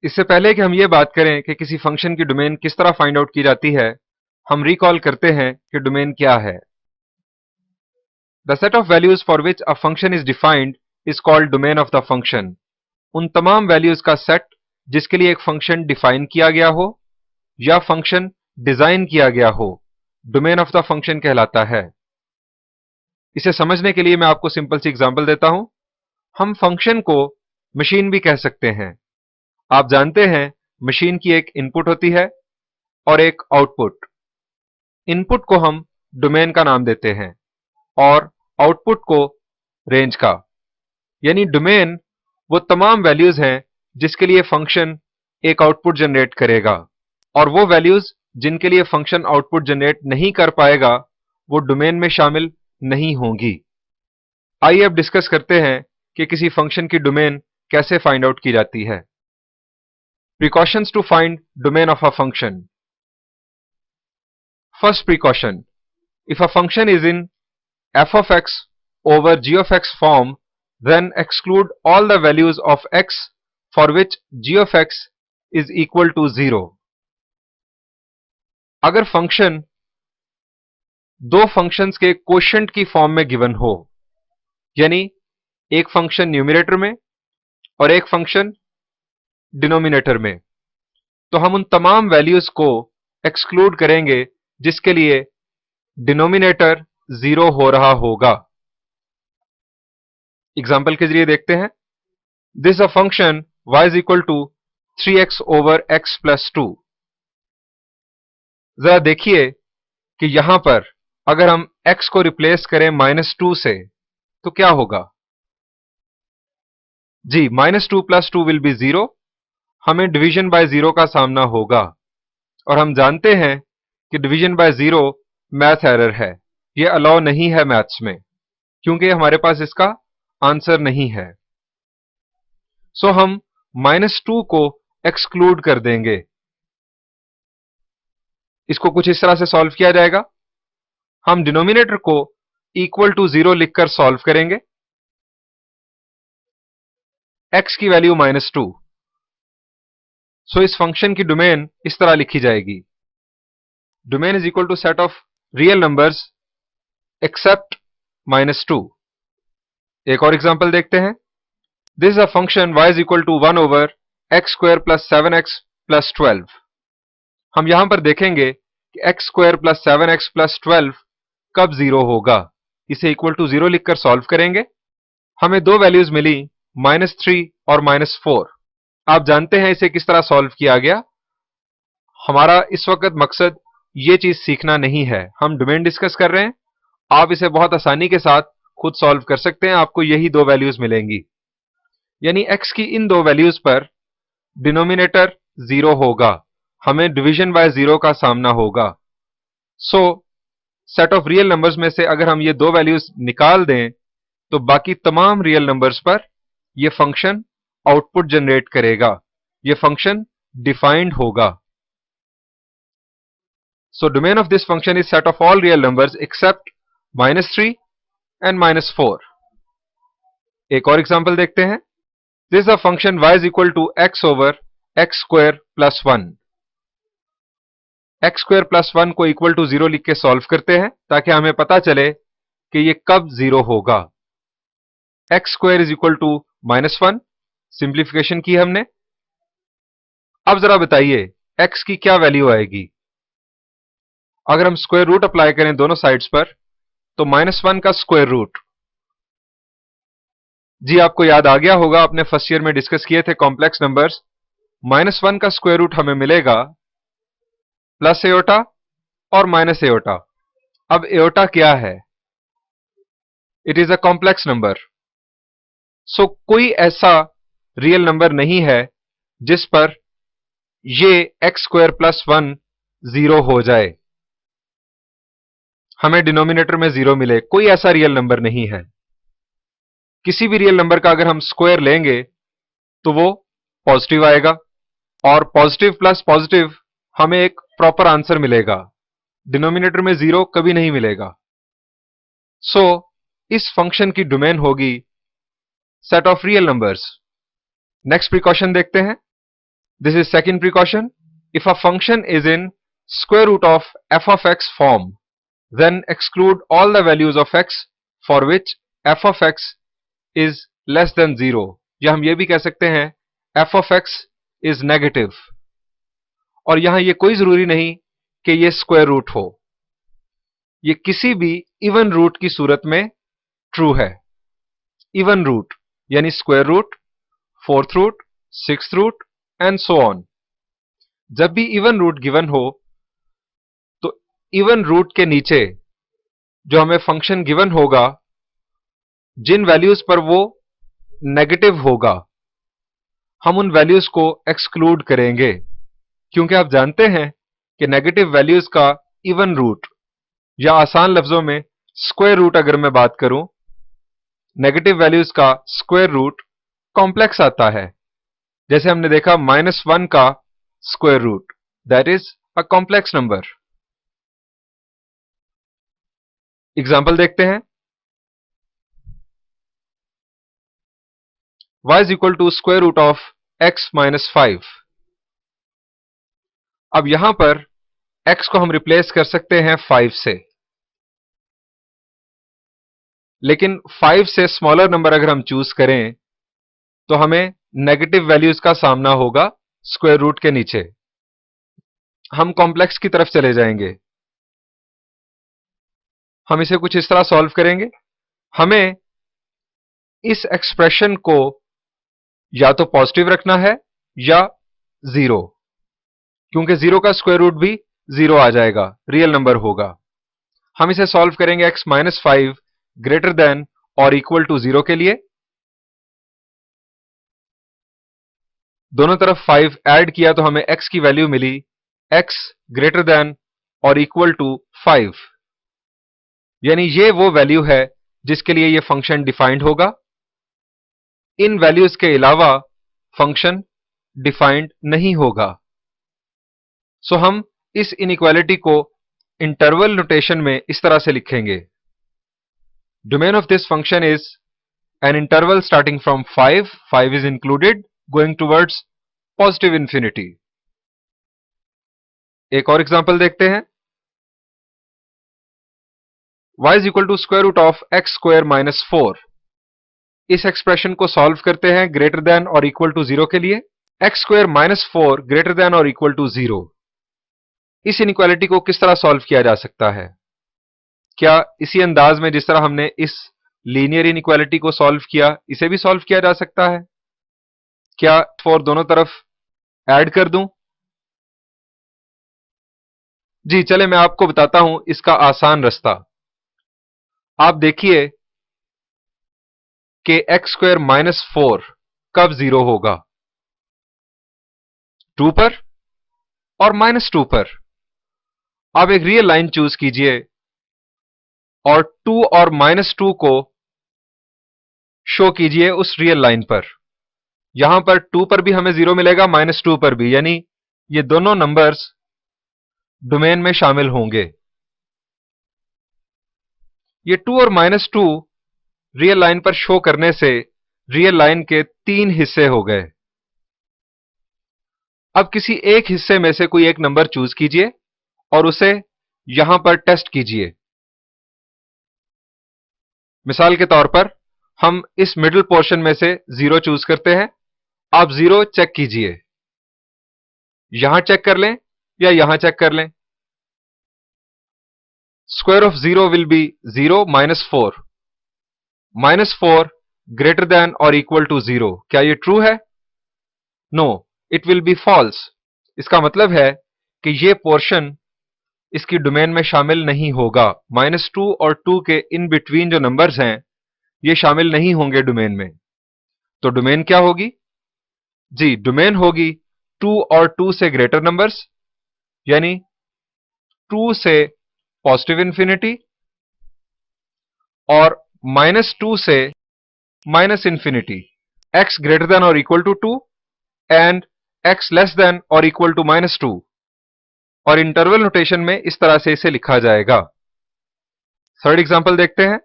इससे पहले कि हम ये बात करें कि किसी फंक्शन की डोमेन किस तरह फाइंड आउट की जाती है, हम रिकॉल करते हैं कि डोमेन क्या है। The set of values for which a function is defined is called domain of the function. उन तमाम वैल्यूज का सेट जिसके लिए एक फंक्शन डिफाइन किया गया हो या फंक्शन डिजाइन किया गया हो, डोमेन ऑफ द फंक्शन कहलाता है। इसे समझने के लिए मैं आपको सिंपल सी एग्जांपल देता हूं। हम फंक्शन को मशीन भी कह सकते हैं। आप जानते हैं मशीन की एक इनपुट होती है और एक आउटपुट। इनपुट को हम डोमेन का नाम देते हैं और आउटपुट को रेंज का। यानी डोमेन वो तमाम वैल्यूज हैं जिसके लिए फंक्शन एक आउटपुट जनरेट करेगा, और वो वैल्यूज जिनके लिए फंक्शन आउटपुट जनरेट नहीं कर पाएगा वो डोमेन में शामिल नहीं होंगी। आइए अब डिस्कस करते हैं कि किसी फंक्शन की डोमेन कैसे फाइंड आउट की जाती है। Precautions to find domain of a function. First precaution: if a function is in f of x over g of x form, then exclude all the values of x for which g of x is equal to 0. अगर function दो functions के quotient की form में given हो, यानी एक function numerator में और एक फंक्शन डिनोमिनेटर में, तो हम उन तमाम वैल्यूज को एक्सक्लूड करेंगे जिसके लिए डिनोमिनेटर 0 हो रहा होगा। एग्जाम्पल के जरिए देखते हैं। This a function y is equal to 3x over x plus 2। जरा देखिए कि यहां पर अगर हम x को रिप्लेस करें -2 से तो क्या होगा। जी, -2 प्लस 2 विल बी 0। हमें डिवीजन बाय 0 का सामना होगा, और हम जानते हैं कि डिवीजन बाय 0 मैथ एरर है। ये अलाउ नहीं है मैथ्स में, क्योंकि हमारे पास इसका आंसर नहीं है। सो हम -2 को एक्सक्लूड कर देंगे। इसको कुछ इस तरह से सॉल्व किया जाएगा। हम डिनोमिनेटर को इक्वल टू 0 लिखकर सॉल्व करेंगे। x की वैल्यू -2, सो इस फंक्शन की डोमेन इस तरह लिखी जाएगी। Domain is equal to set of real numbers except -2। एक और एग्जांपल देखते हैं। This is a function y is equal to 1 over x square plus 7x plus 12। हम यहां पर देखेंगे कि x square plus 7x plus 12 कब 0 होगा। इसे इक्वल टू 0 लिखकर सॉल्व करेंगे। हमें दो वैल्यूज मिली, -3 और -4। आप जानते हैं इसे किस तरह सॉल्व किया गया। हमारा इस वक्त मकसद ये चीज सीखना नहीं है, हम डोमेन डिस्कस कर रहे हैं। आप इसे बहुत आसानी के साथ खुद सॉल्व कर सकते हैं, आपको यही दो वैल्यूज मिलेंगी। यानी x की इन दो वैल्यूज पर डिनोमिनेटर 0 होगा, हमें डिवीजन बाय 0 का सामना होगा। सो सेट ऑफ रियल नंबर्स में से अगर हम ये दो वैल्यूज निकाल दें तो बाकी तमाम रियल नंबर्स पर यह फंक्शन आउटपुट जनरेट करेगा, यह फंक्शन डिफाइंड होगा। So domain of this function is set of all real numbers except -3 and -4। एक और एग्जांपल देखते हैं। This is a function y is equal to x over x square plus 1। x square plus 1 को equal to 0 लिख के solve करते हैं ताकि हमें पता चले कि ये कब 0 होगा। x square is equal to -1, simplification की हमने। अब जरा बताइए x की क्या वैल्यू आएगी। अगर हम स्क्वायर रूट अप्लाई करें दोनों साइड्स पर तो -1 का स्क्वायर रूट। जी, आपको याद आ गया होगा, आपने फर्स्ट ईयर में डिस्कस किए थे कॉम्प्लेक्स नंबर्स। -1 का स्क्वायर रूट हमें मिलेगा प्लस एओटा और माइनस एओटा। अब एओटा क्या है? It is a complex number. So कोई ऐसा रियल नंबर नहीं है जिस पर ये x स्क्वायर प्लस 1 0 हो जाए, हमें डिनोमिनेटर में 0 मिले। कोई ऐसा रियल नंबर नहीं है। किसी भी रियल नंबर का अगर हम स्क्वायर लेंगे तो वो पॉजिटिव आएगा, और पॉजिटिव प्लस पॉजिटिव हमें एक प्रॉपर आंसर मिलेगा। डिनोमिनेटर में 0 कभी नहीं मिलेगा। सो इस फंक्शन की डोमेन होगी set of real numbers. Next precaution देखते हैं। This is second precaution. If a function is in square root of f of x form, then exclude all the values of x for which f of x is less than 0. या हम ये भी कह सकते हैं f of x is negative. और यहां ये कोई जरूरी नहीं कि ये स्क्वायर रूट हो, ये किसी भी इवन रूट की सूरत में ट्रू है. इवन रूट यानी square root, fourth root, sixth root and so on. जब भी इवन रूट गिवन हो तो इवन रूट के नीचे जो हमें फंक्शन गिवन होगा, जिन वैल्यूज पर वो नेगेटिव होगा, हम उन वैल्यूज को एक्सक्लूड करेंगे. क्योंकि आप जानते हैं कि नेगेटिव वैल्यूज का इवन रूट, या आसान लफ्जों में स्क्वायर रूट अगर मैं बात करूं, नेगेटिव वैल्यूज का स्क्वायर रूट कॉम्प्लेक्स आता है. जैसे हमने देखा -1 का square root, that is a complex number. Example देखते हैं. y is equal to square root of x minus 5. अब यहां पर x को हम रिप्लेस कर सकते हैं 5 से, लेकिन 5 से स्मॉलर नंबर अगर हम चूज करें तो हमें नेगेटिव वैल्यूज का सामना होगा स्क्वायर रूट के नीचे. हम कॉम्प्लेक्स की तरफ चले जाएंगे. हम इसे कुछ इस तरह सॉल्व करेंगे. हमें इस एक्सप्रेशन को या तो पॉजिटिव रखना है या 0, क्योंकि 0 का स्क्वायर रूट भी 0 आ जाएगा, रियल नंबर होगा. हम इसे सॉल्व करेंगे x माइनस 5 ग्रेटर देन और इक्वल टू 0 के लिए. दोनों तरफ 5 ऐड किया तो हमें x की वैल्यू मिली x ग्रेटर देन और इक्वल टू 5. यानी ये वो वैल्यू है जिसके लिए ये फंक्शन डिफाइंड होगा. इन वैल्यूज के अलावा फंक्शन डिफाइंड नहीं होगा. सो हम इस इनइक्वालिटी को इंटरवल नोटेशन में इस तरह से लिखेंगे. Domain of this function is an interval starting from 5 is included, going towards positive infinity. एक और एग्जांपल देखते हैं. y is equal to square root of x square minus 4. इस एक्सप्रेशन को सॉल्व करते हैं ग्रेटर देन और इक्वल टू 0 के लिए. X square minus 4 greater than और इक्वल टू 0. इस इनइक्वालिटी को किस तरह सॉल्व किया जा सकता है? क्या इसी अंदाज में जिस तरह हमने इस लीनियर इनइक्वालिटी को सॉल्व किया, इसे भी सॉल्व किया जा सकता है? क्या 4 दोनों तरफ ऐड कर दूं? जी चले, मैं आपको बताता हूं इसका आसान रास्ता. आप देखिए कि एक्स स्क्वायर माइनस 4 कब 0 होगा? 2 पर और -2 पर. आप एक रियल लाइन चूज कीजिए और 2 और -2 को शो कीजिए उस रियल लाइन पर. यहां पर 2 पर भी हमें 0 मिलेगा, -2 पर भी, यानी ये दोनों नंबर्स डोमेन में शामिल होंगे. ये 2 और -2 रियल लाइन पर शो करने से रियल लाइन के 3 हिस्से हो गए. अब किसी एक हिस्से में से कोई एक नंबर चूज कीजिए और उसे यहां पर टेस्ट कीजिए. मिसाल के तौर पर हम इस मिडिल पोर्शन में से 0 चूज करते हैं. आप 0 चेक कीजिए. यहां चेक कर लें या यहां चेक कर लें. Square of 0 will be 0 -4. -4 greater than और इक्वल टू 0. क्या ये ट्रू है? No, it will be false. इसका मतलब है कि ये पोर्शन इसकी डोमेन में शामिल नहीं होगा. -2 और 2 के इन बिटवीन जो नंबर्स हैं, ये शामिल नहीं होंगे डोमेन में. तो डोमेन क्या होगी? जी, डोमेन होगी 2 और 2 से ग्रेटर नंबर्स, यानी 2 से पॉजिटिव इंफिनिटी और -2 से minus infinity. x greater than और equal to 2 and x less than और इक्वल टू -2. और इंटरवल नोटेशन में इस तरह से इसे लिखा जाएगा. थर्ड एग्जांपल देखते हैं.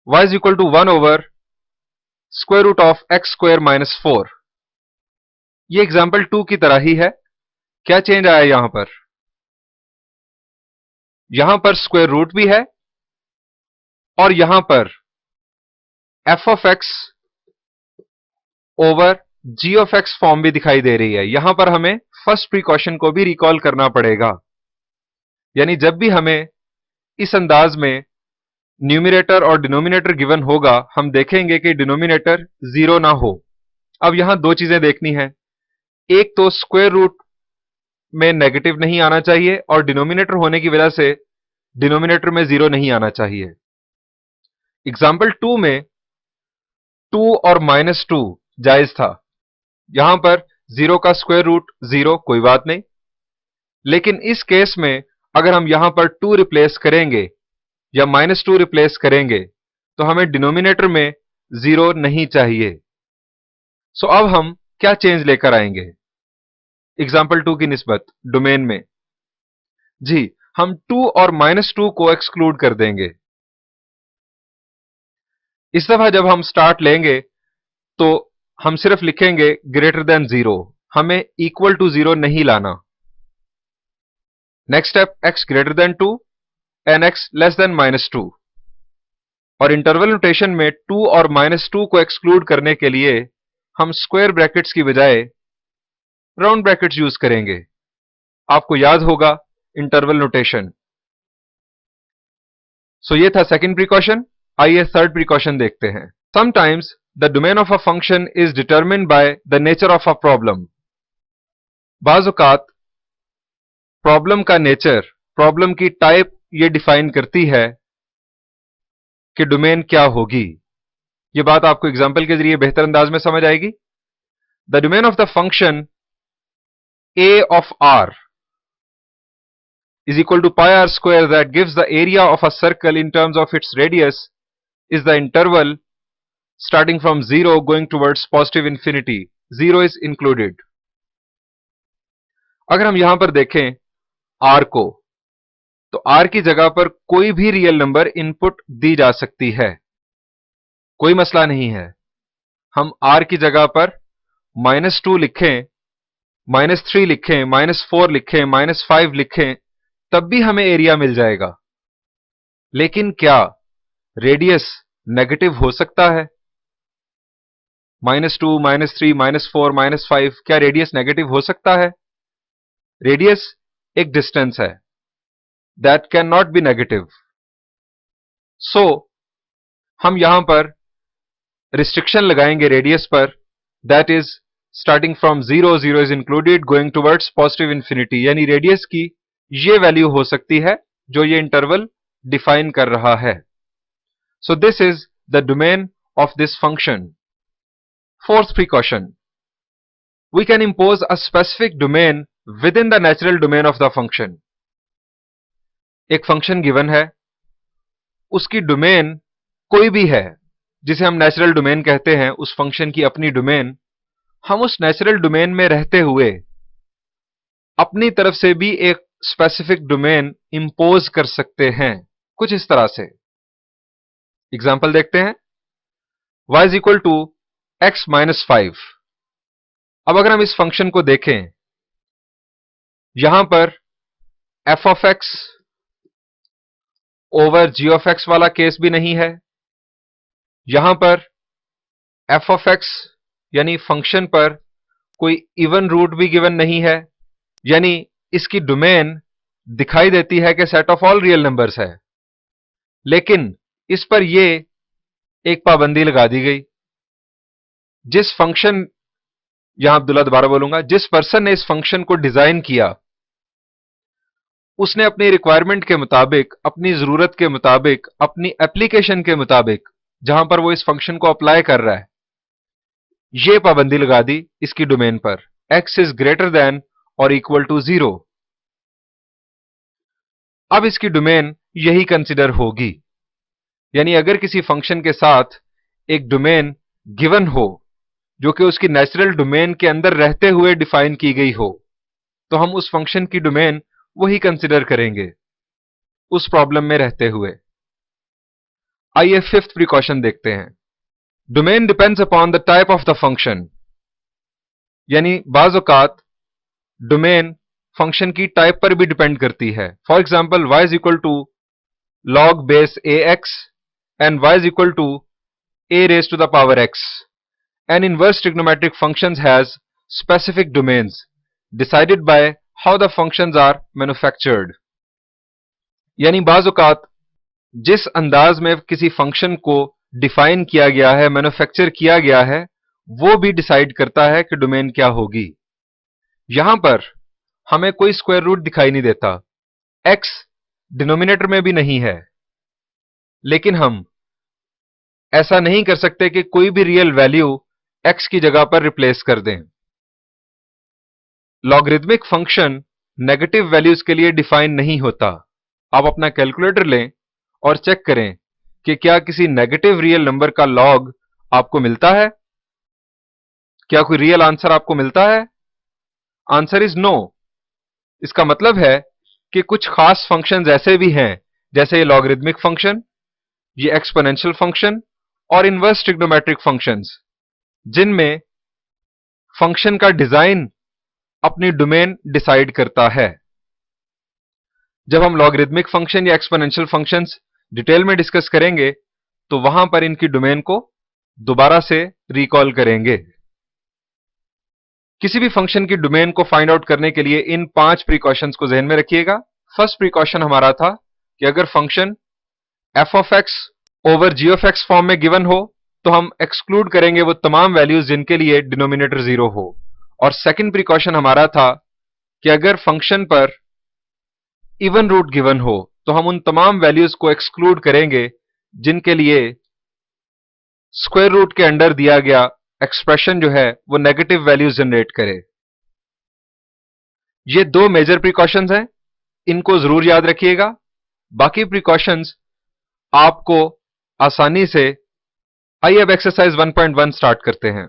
y is equal to 1 over square root of x square minus 4. ये एग्जाम्पल 2 की तरह ही है। क्या चेंज आया यहां पर स्क्वायर रूट भी है और यहां पर f of x over g of x form भी दिखाई दे रही है। यहां पर हमें फर्स्ट प्रिकॉशन को भी रिकॉल करना पड़ेगा, यानी जब भी हमें इस अंदाज में न्यूमिनेटर और डिनोमिनेटर गिवन होगा, हम देखेंगे कि डिनोमिनेटर जीरो ना हो। अब यहां दो चीजें देखनी है, एक तो स्क्वायर रूट में नेगेटिव नहीं आना चाहिए और डिनोमिनेटर होने की वजह से डिनोमिनेटर में जीरो नहीं आना चाहिए। एग्जाम्पल 2 में 2 और -2 जायज था, यहां पर जीरो का स्क्वायर रूट जीरो, कोई बात नहीं। लेकिन इस केस में अगर हम यहां पर 2 रिप्लेस करेंगे या -2 रिप्लेस करेंगे तो हमें डिनोमिनेटर में जीरो नहीं चाहिए। सो अब हम क्या चेंज लेकर आएंगे एग्जाम्पल 2 की निस्बत डोमेन में? जी, हम 2 और -2 को एक्सक्लूड कर देंगे। इस दफा जब हम स्टार्ट लेंगे तो हम सिर्फ लिखेंगे ग्रेटर देन जीरो, हमें इक्वल टू जीरो नहीं लाना। Next step, x greater then 2 and x less then -2। और इंटरवल नोटेशन में 2 और -2 को एक्सक्लूड करने के लिए हम स्क्वायर ब्रैकेट्स की बजाय राउंड ब्रैकेट्स यूज करेंगे। आपको याद होगा इंटरवल नोटेशन। सो ये था सेकंड प्रिकॉशन। आइए थर्ड प्रिकॉशन देखते हैं। Sometimes the domain of a function is determined by the nature of a problem. बाज़ औक़ात प्रॉब्लम का नेचर, प्रॉब्लम की टाइप ये डिफाइन करती है कि डोमेन क्या होगी। ये बात आपको एग्जाम्पल के जरिए बेहतर अंदाज में समझ आएगी। The domain of the function a of r is equal to pi r square that gives the area of a circle in terms of its radius is the interval starting from 0 going towards positive infinity. 0 is included. अगर हम यहां पर देखें r को, तो r की जगह पर कोई भी रियल नंबर इनपुट दी जा सकती है, कोई मसला नहीं है। हम r की जगह पर -2 लिखें, -3 लिखें, -4 लिखें, -5 लिखें, तब भी हमें एरिया मिल जाएगा। लेकिन क्या रेडियस नेगेटिव हो सकता है? -2, -3, -4, -5, क्या रेडियस नेगेटिव हो सकता है? रेडियस एक डिस्टेंस है, that can not be negative. So हम यहां पर रिस्ट्रिक्शन लगाएंगे रेडियस पर, that is starting from 0, 0 is included going towards positive infinity. यानी रेडियस की ये वैल्यू हो सकती है जो ये इंटरवल डिफाइन कर रहा है। So this is the domain of this function. Fourth precaution, we can impose a specific domain within the natural domain of the function. एक फंक्शन गिवन है, उसकी डोमेन कोई भी है जिसे हम नेचुरल डोमेन कहते हैं, उस फंक्शन की अपनी डोमेन, हम उस नेचुरल डोमेन में रहते हुए अपनी तरफ से भी एक स्पेसिफिक डोमेन इंपोज कर सकते हैं, कुछ इस तरह से। एग्जाम्पल देखते हैं। y is equal to x minus 5। अब अगर हम इस फंक्शन को देखें, यहां पर f of x over g of x वाला केस भी नहीं है, यहां पर f ऑफ x यानी फंक्शन पर कोई इवन रूट भी गिवन नहीं है, यानी इसकी डोमेन दिखाई देती है कि set of all real numbers है। लेकिन इस पर यह एक पाबंदी लगा दी गई, जिस फंक्शन, यहां अब्दुल्ला दोबारा बोलूंगा, जिस पर्सन ने इस फंक्शन को डिजाइन किया, उसने अपनी रिक्वायरमेंट के मुताबिक, अपनी जरूरत के मुताबिक, अपनी एप्लीकेशन के मुताबिक, जहां पर वो इस फंक्शन को अप्लाई कर रहा है, ये पाबंदी लगा दी इसकी डोमेन पर, x इज ग्रेटर देन और इक्वल टू 0। अब इसकी डोमेन यही कंसिडर होगी, यानी अगर किसी फंक्शन के साथ एक डोमेन गिवन हो जो कि उसकी नेचुरल डोमेन के अंदर रहते हुए डिफाइन की गई हो, तो हम उस फंक्शन की डोमेन वही कंसिडर करेंगे उस प्रॉब्लम में रहते हुए। आइए फिफ्थ प्रिकॉशन देखते हैं। Domain depends upon the type of the function. यानी बाज औकात डोमेन फंक्शन की टाइप पर भी डिपेंड करती है। For example y is equal to log base ax and y is equal to a raised to the power x. An inverse trigonometric functions has specific domains decided by how the functions are manufactured. यानी बाज औकात जिस अंदाज में किसी function को define किया गया है, मैन्युफैक्चर किया गया है, वो भी डिसाइड करता है कि डोमेन क्या होगी। यहां पर हमें कोई स्क्वायर रूट दिखाई नहीं देता, x डिनोमिनेटर में भी नहीं है, लेकिन हम ऐसा नहीं कर सकते कि कोई भी रियल वैल्यू x की जगह पर रिप्लेस कर दें। लॉगरिदमिक फंक्शन नेगेटिव वैल्यूज के लिए डिफाइन नहीं होता। आप अपना कैलकुलेटर लें और चेक करें कि क्या किसी नेगेटिव रियल नंबर का लॉग आपको मिलता है, क्या कोई रियल आंसर आपको मिलता है? Answer is no. इसका मतलब है कि कुछ खास फंक्शंस ऐसे भी हैं, जैसे ये लॉगरिदमिक फंक्शन, ये एक्सपोनेंशियल फंक्शन और इनवर्स ट्रिग्नोमेट्रिक फंक्शंस, जिनमें फंक्शन का डिजाइन अपनी डोमेन डिसाइड करता है। जब हम लॉगरिदमिक फंक्शन या एक्सपोनेंशियल फंक्शंस डिटेल में डिस्कस करेंगे तो वहां पर इनकी डोमेन को दोबारा से रिकॉल करेंगे। किसी भी फंक्शन की डोमेन को फाइंड आउट करने के लिए इन 5 प्रिकॉशंस को ध्यान में रखिएगा। फर्स्ट प्रिकॉशन हमारा था कि अगर function f of x over g of x form में गिवन हो तो हम एक्सक्लूड करेंगे वो तमाम वैल्यूज जिनके लिए डिनोमिनेटर 0 हो। और सेकंड प्रिकॉशन हमारा था कि अगर फंक्शन पर इवन रूट गिवन हो तो हम उन तमाम वैल्यूज को एक्सक्लूड करेंगे जिनके लिए स्क्वायर रूट के अंडर दिया गया एक्सप्रेशन जो है वो नेगेटिव वैल्यूज जनरेट करे। ये 2 मेजर प्रिकॉशंस हैं, इनको जरूर याद रखिएगा। बाकी प्रिकॉशंस आपको आसानी से, आइए अब एक्सरसाइज 1.1 स्टार्ट करते हैं।